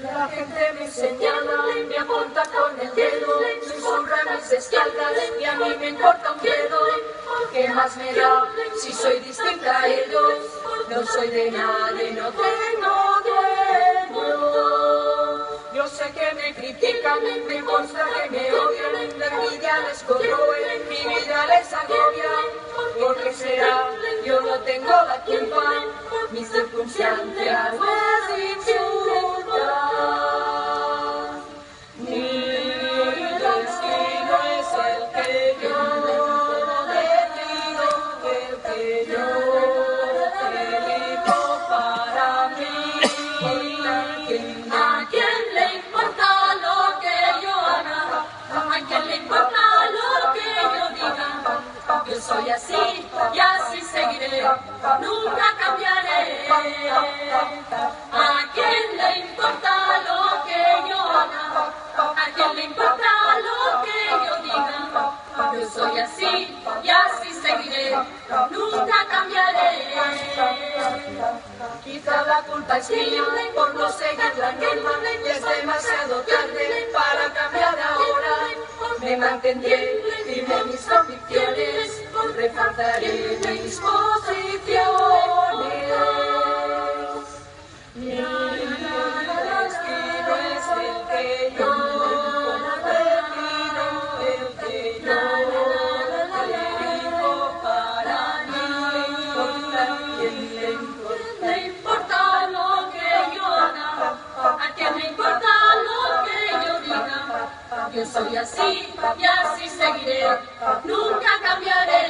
La gente me señala, me apunta con el dedo, me honra mis espaldas y a mí me importa un dedo. ¿Qué más me da si soy distinta a ellos? No soy de nadie, no tengo dueño. Yo sé que me critican, me consta que me odian, la envidia les corroe, mi vida les agobia. ¿Por qué será? Yo no tengo la culpa, mis circunstancias les insultan. Mi destino es el que yo decido, el que yo elijo para mí. ¿A quién le importa lo que yo haga? ¿A quién le importa lo que yo diga? Yo soy así y así seguiré, nunca cambiaré. ¿A quién le importa lo que yo haga? ¿A quién le importa lo que yo diga? Yo soy así y así seguiré, nunca cambiaré. Quizá la culpa es mía por no seguir la norma, es demasiado tarde para cambiar ahora. Me mantendré firme en mis convicciones, reforzaré mis posiciones. Mi destino es el que yo decido, el que yo elijo para mí. ¿A quién le importa lo que yo haga? ¿A quién le importa lo que yo diga? Yo soy así y así seguiré, nunca cambiaré.